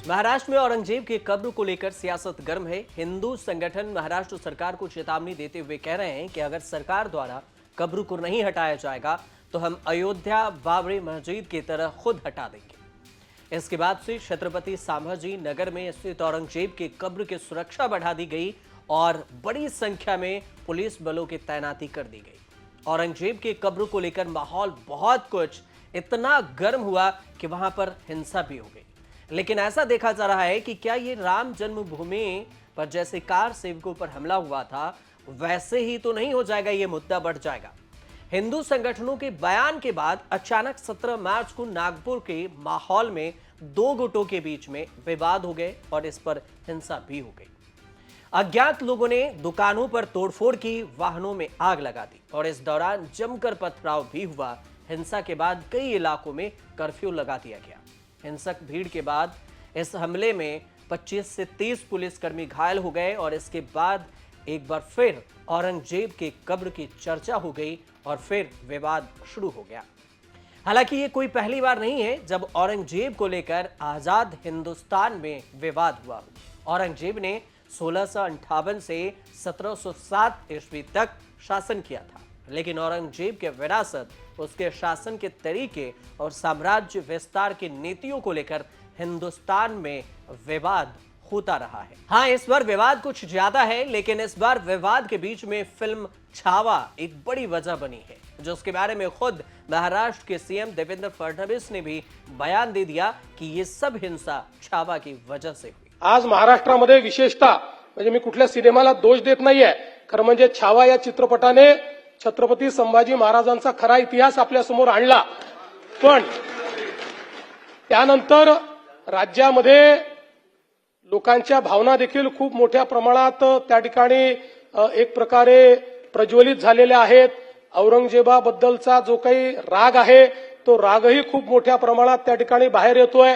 महाराष्ट्र में औरंगजेब की कब्र को लेकर सियासत गर्म है। हिंदू संगठन महाराष्ट्र सरकार को चेतावनी देते हुए कह रहे हैं कि अगर सरकार द्वारा कब्र को नहीं हटाया जाएगा तो हम अयोध्या बाबरी मस्जिद की तरह खुद हटा देंगे। इसके बाद से छत्रपति संभाजी नगर में स्थित औरंगजेब की कब्र की सुरक्षा बढ़ा दी गई और बड़ी संख्या में पुलिस बलों की तैनाती कर दी गई। औरंगजेब की कब्र को लेकर माहौल बहुत कुछ इतना गर्म हुआ कि वहां पर हिंसा भी हो गई। लेकिन ऐसा देखा जा रहा है कि क्या ये राम जन्मभूमि पर जैसे कार सेवकों पर हमला हुआ था वैसे ही तो नहीं हो जाएगा, ये मुद्दा बढ़ जाएगा। हिंदू संगठनों के बयान के बाद अचानक 17 मार्च को नागपुर के माहौल में दो गुटों के बीच में विवाद हो गए और इस पर हिंसा भी हो गई। अज्ञात लोगों ने दुकानों पर तोड़फोड़ की, वाहनों में आग लगा दी और इस दौरान जमकर पथराव भी हुआ। हिंसा के बाद कई इलाकों में कर्फ्यू लगा दिया गया। हिंसक भीड़ के बाद इस हमले में 25 से 30 पुलिसकर्मी घायल हो गए और इसके बाद एक बार फिर औरंगजेब के कब्र की चर्चा हो गई और फिर विवाद शुरू हो गया। हालांकि ये कोई पहली बार नहीं है जब औरंगजेब को लेकर आजाद हिंदुस्तान में विवाद हुआ। औरंगजेब ने 1658 से 1707 ईस्वी तक शासन किया था, लेकिन औरंगजेब के विरासत, उसके शासन के तरीके और साम्राज्य विस्तार की नीतियों को लेकर हिंदुस्तान में विवाद होता रहा है। हाँ, इस बार विवाद कुछ ज्यादा है, लेकिन इस बार विवाद के बीच में फिल्म छावा एक बड़ी वजह बनी है, जो उसके बारे में खुद महाराष्ट्र के सीएम देवेंद्र फडणवीस ने भी बयान दे दिया कि ये सब हिंसा छावा की वजह से हुई। आज महाराष्ट्रामध्ये विशेषतः म्हणजे मी कुठल्या सिनेमाला दोष देत नाहीये, खरं म्हणजे छावा या चित्रपटाने छत्रपती संभाजी महाराजांचा खरा इतिहास आपल्या समोर आणला। पण त्यानंतर राज्यामध्ये लोकांच्या भावना देखील खूप मोठ्या प्रमाणात त्या ठिकाणी एक प्रकारे प्रज्वलित झालेल्या आहेत। औरंगजेबाबद्दलचा जो काही राग आहे तो रागही खूप मोठ्या प्रमाणात त्या ठिकाणी बाहेर येतोय।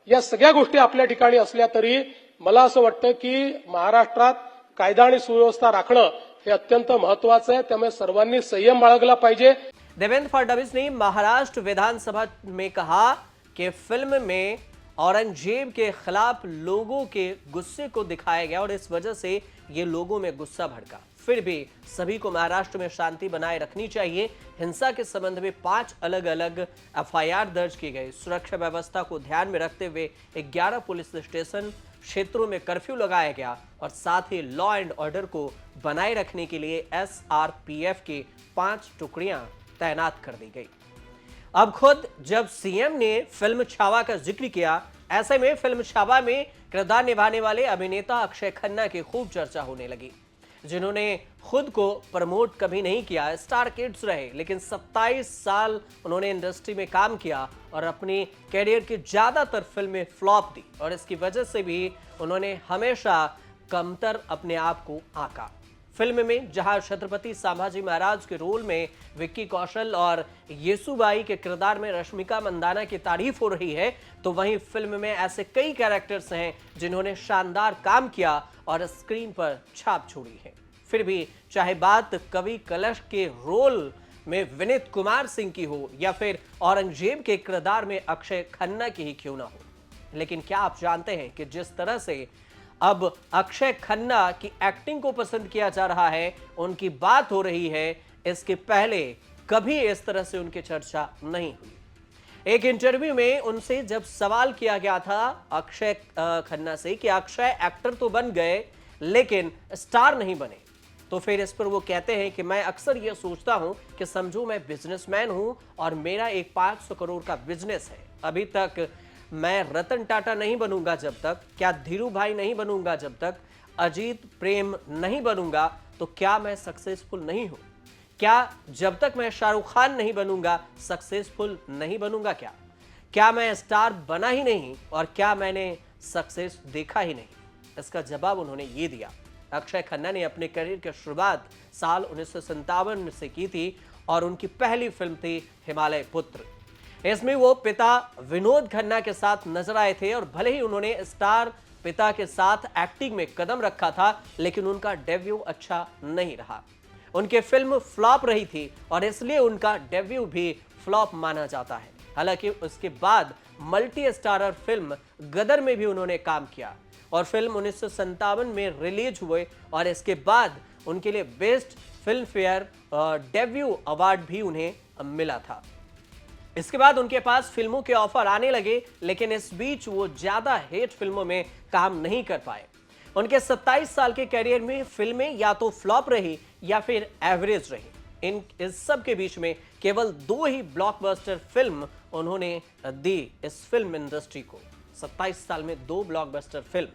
या सगळ्या गोष्टी आपल्या ठिकाणी असल्या तरी मला असं वाटतं की महाराष्ट्रात कायदा आणि सुव्यवस्था राखणं हे अत्यंत महत्वाचं है, त्यामुळे सर्वांनी संयम बाळगला पाहिजे। देवेंद्र फडणवीस ने महाराष्ट्र विधानसभा में कहा कि फिल्म में औरंगजेब के खिलाफ लोगों के गुस्से को दिखाया गया और इस वजह से ये लोगों में गुस्सा भड़का। फिर भी सभी को महाराष्ट्र में शांति बनाए रखनी चाहिए। हिंसा के संबंध में 5 अलग अलग एफआईआर दर्ज की गई। सुरक्षा व्यवस्था को ध्यान में रखते हुए 11 पुलिस स्टेशन क्षेत्रों में कर्फ्यू लगाया गया और साथ ही लॉ एंड ऑर्डर को बनाए रखने के लिए एसआरपीएफ की 5 टुकड़ियां तैनात कर दी गई। अब खुद जब सीएम ने फिल्म छावा का जिक्र किया, ऐसे में फिल्म छावा में किरदार निभाने वाले अभिनेता अक्षय खन्ना की खूब चर्चा होने लगी, जिन्होंने खुद को प्रमोट कभी नहीं किया। स्टार किड्स रहे, लेकिन 27 साल उन्होंने इंडस्ट्री में काम किया और अपनी कैरियर की ज्यादातर फिल्में फ्लॉप दी और इसकी वजह से भी उन्होंने हमेशा कमतर अपने आप को आंका। फिल्म में जहां छत्रपति संभाजी महाराज के रोल में विक्की कौशल और येसुबाई के किरदार में रश्मिका मंदाना की तारीफ हो रही है, तो वहीं फिल्म में ऐसे कई कैरेक्टर्स हैं जिन्होंने शानदार काम किया और स्क्रीन पर छाप छोड़ी है। फिर भी चाहे बात कवि कलश के रोल में विनीत कुमार सिंह की हो या फिर औरंगजेब के किरदार में अक्षय खन्ना की ही क्यों ना हो, लेकिन क्या आप जानते हैं कि जिस तरह से अब अक्षय खन्ना की एक्टिंग को पसंद किया जा रहा है, उनकी बात हो रही है, इसके पहले कभी इस तरह से उनकी चर्चा नहीं हुई। एक इंटरव्यू में उनसे जब सवाल किया गया था अक्षय खन्ना से कि अक्षय एक्टर तो बन गए लेकिन स्टार नहीं बने, तो फिर इस पर वो कहते हैं कि मैं अक्सर ये सोचता हूं कि समझो मैं बिजनेसमैन हूं और मेरा एक 500 करोड़ का बिजनेस है। अभी तक मैं रतन टाटा नहीं बनूंगा जब तक, क्या धीरू भाई नहीं बनूंगा जब तक, अजीत प्रेम नहीं बनूंगा तो क्या मैं सक्सेसफुल नहीं हूं? क्या जब तक मैं शाहरुख खान नहीं बनूंगा सक्सेसफुल नहीं बनूंगा? क्या मैं स्टार बना ही नहीं और क्या मैंने सक्सेस देखा ही नहीं? इसका जवाब उन्होंने ये दिया। अक्षय खन्ना ने अपने करियर की शुरुआत साल 1957 से की थी और उनकी पहली फिल्म थी हिमालय पुत्र। इसमें वो पिता विनोद खन्ना के साथ नजर आए थे और भले ही उन्होंने स्टार पिता के साथ एक्टिंग में कदम रखा था, लेकिन उनका डेब्यू अच्छा नहीं रहा। उनकी फिल्म फ्लॉप रही थी और इसलिए उनका डेब्यू भी फ्लॉप माना जाता है। हालांकि उसके बाद मल्टी स्टारर फिल्म गदर में भी उन्होंने काम किया और फिल्म 1957 में रिलीज हुए और इसके बाद उनके लिए best film fair debut award भी उन्हें मिला था। इसके बाद उनके पास फिल्मों के ऑफर आने लगे, लेकिन इस बीच वो ज्यादा हिट फिल्मों में काम नहीं कर पाए। उनके 27 साल के करियर में फिल्में या तो फ्लॉप रही या फिर एवरेज रही। इस सब के बीच में केवल 2 ही ब्लॉकबस्टर फिल्म उन्होंने दी इस फिल्म इंडस्ट्री को। 27 साल में 2 ब्लॉकबस्टर फिल्म।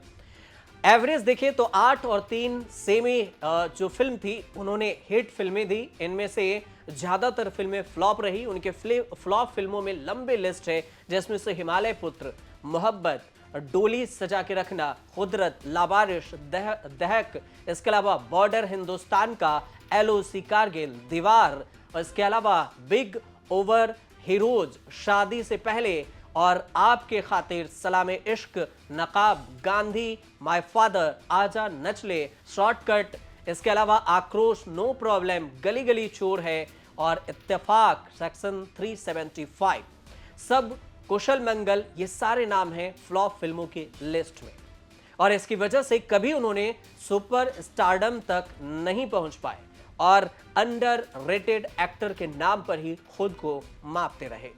एवरेज देखें तो 8 और 3 सेमी जो फिल्म थी उन्होंने हिट फिल्में दी। इनमें से ज्यादातर फिल्में फ्लॉप रही। उनके फ्लॉप फिल्मों में लंबे लिस्ट है, जिसमें से हिमालय पुत्र, मोहब्बत, डोली सजा के रखना, कुदरत, लावारिश, दहक, इसके अलावा बॉर्डर हिंदुस्तान का, एलओसी कारगिल, दीवार, और इसके अलावा बिग ओवर, हीरोज, शादी से पहले और आपके खातिर, सलामे इश्क, नकाब, गांधी, माय फादर, आजा नचले, शॉर्टकट, इसके अलावा आक्रोश, नो प्रॉब्लम, गली गली चोर है और इत्तेफाक, सेक्शन 375, सब कुशल मंगल, ये सारे नाम हैं फ्लॉप फिल्मों की लिस्ट में। और इसकी वजह से कभी उन्होंने सुपर स्टारडम तक नहीं पहुंच पाए और अंडर रेटेड एक्टर के नाम पर ही खुद को मापते रहे।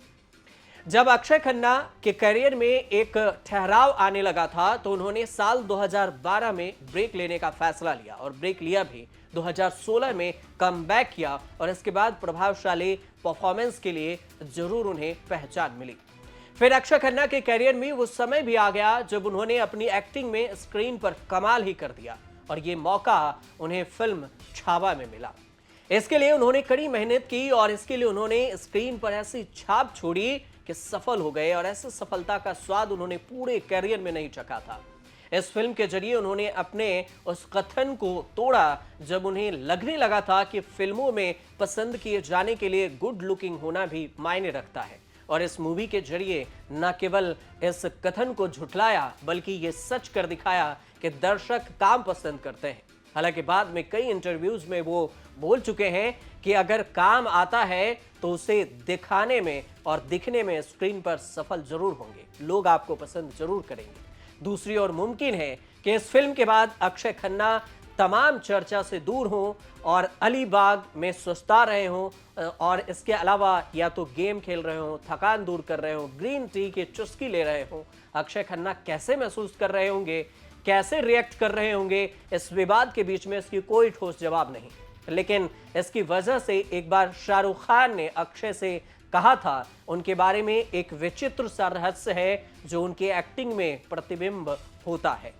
जब अक्षय खन्ना के करियर में एक ठहराव आने लगा था तो उन्होंने साल 2012 में ब्रेक लेने का फैसला लिया और ब्रेक लिया भी। 2016 में कमबैक किया और इसके बाद प्रभावशाली परफॉर्मेंस के लिए जरूर उन्हें पहचान मिली। फिर अक्षय खन्ना के करियर में वो समय भी आ गया जब उन्होंने अपनी एक्टिंग में स्क्रीन पर कमाल ही कर दिया और ये मौका उन्हें फिल्म छावा में मिला। इसके लिए उन्होंने कड़ी मेहनत की और इसके लिए उन्होंने स्क्रीन पर ऐसी छाप छोड़ी कि सफल हो गए और ऐसी सफलता का स्वाद उन्होंने पूरे करियर में नहीं चखा था। इस फिल्म के जरिए उन्होंने अपने उस कथन को तोड़ा जब उन्हें लगने लगा था कि फिल्मों में पसंद किए जाने के लिए गुड लुकिंग होना भी मायने रखता है। और इस मूवी के जरिए न केवल इस कथन को झुठलाया बल्कि ये सच कर दिखाया कि दर्शक काम पसंद करते हैं। हालांकि बाद में कई इंटरव्यूज में वो बोल चुके हैं कि अगर काम आता है तो उसे दिखाने में और दिखने में स्क्रीन पर सफल जरूर होंगे, लोग आपको पसंद जरूर करेंगे। दूसरी ओर मुमकिन है कि इस फिल्म के बाद अक्षय खन्ना तमाम चर्चा से दूर हों और अलीबाग में सुस्ता रहे हों और इसके अलावा या तो गेम खेल रहे हों, थकान दूर कर रहे हों, ग्रीन टी की चुस्की ले रहे हों। अक्षय खन्ना कैसे महसूस कर रहे होंगे, कैसे रिएक्ट कर रहे होंगे, इस विवाद के बीच में इसकी कोई ठोस जवाब नहीं। लेकिन इसकी वजह से एक बार शाहरुख खान ने अक्षय से कहा था, उनके बारे में एक विचित्र सा रहस्य है जो उनकी एक्टिंग में प्रतिबिंब होता है।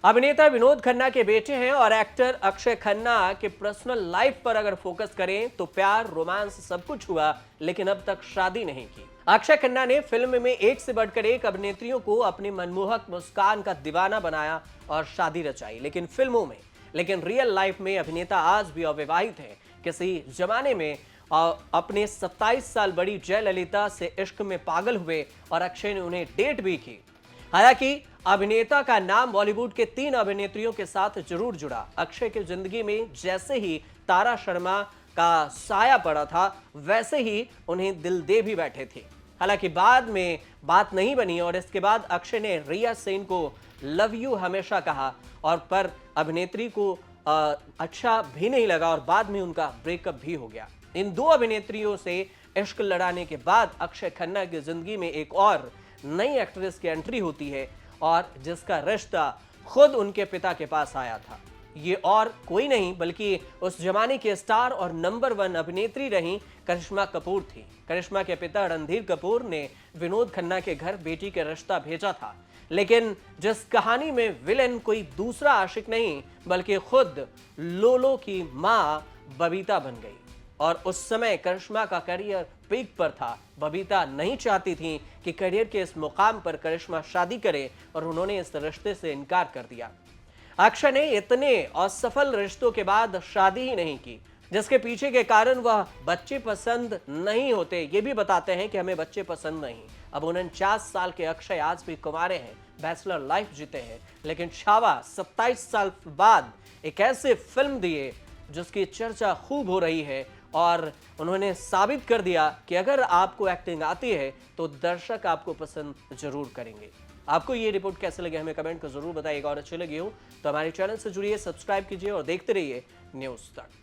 अभिनेता विनोद खन्ना के बेटे हैं और एक्टर अक्षय खन्ना के पर्सनल लाइफ पर अगर फोकस करें तो प्यार, रोमांस सब कुछ हुआ, लेकिन अब तक शादी नहीं की। अक्षय खन्ना ने फिल्म में एक से बढ़कर एक अभिनेत्रियों को अपनी मनमोहक मुस्कान का दीवाना बनाया और शादी रचाई, लेकिन रियल लाइफ में अभिनेता आज भी अविवाहित है। किसी जमाने में अपने 27 साल बड़ी जयललिता से इश्क में पागल हुए और अक्षय ने उन्हें डेट भी की। हालांकि अभिनेता का नाम बॉलीवुड के 3 अभिनेत्रियों के साथ जरूर जुड़ा। अक्षय की जिंदगी में जैसे ही तारा शर्मा का साया पड़ा था वैसे ही उन्हें दिल दे भी बैठे थे। हालांकि बाद में बात नहीं बनी और इसके बाद अक्षय ने रिया सेन को लव यू हमेशा कहा और पर अभिनेत्री को अच्छा भी नहीं लगा और बाद में उनका ब्रेकअप भी हो गया। इन 2 अभिनेत्रियों से इश्क लड़ाने के बाद अक्षय खन्ना की जिंदगी में एक और नई एक्ट्रेस की एंट्री होती है और जिसका रिश्ता खुद उनके पिता के पास आया था। ये और कोई नहीं बल्कि उस जमाने के स्टार और नंबर 1 अभिनेत्री रही करिश्मा कपूर थी। करिश्मा के पिता रणधीर कपूर ने विनोद खन्ना के घर बेटी का रिश्ता भेजा था, लेकिन जिस कहानी में विलेन कोई दूसरा आशिक नहीं बल्कि खुद लोलो की मां बबीता बन गई और उस समय करिश्मा का करियर पीक पर था। बबीता नहीं चाहती थी कि करियर के इस मुकाम पर करिश्मा शादी करे और उन्होंने इस रिश्ते से इनकार कर दिया। अक्षय ने इतने असफल रिश्तों के बाद शादी ही नहीं की, जिसके पीछे के कारण वह बच्चे पसंद नहीं होते ये भी बताते हैं कि हमें बच्चे पसंद नहीं। अब 49 साल के अक्षय आज भी कुंवारे हैं, बैचलर लाइफ जीते हैं, लेकिन छावा 27 साल बाद एक ऐसे फिल्म दिए जिसकी चर्चा खूब हो रही है और उन्होंने साबित कर दिया कि अगर आपको एक्टिंग आती है तो दर्शक आपको पसंद जरूर करेंगे। आपको ये रिपोर्ट कैसे लगे हमें कमेंट कर जरूर बताइएगा और अच्छी लगी हो तो हमारे चैनल से जुड़िए, सब्सक्राइब कीजिए और देखते रहिए न्यूज़ तक।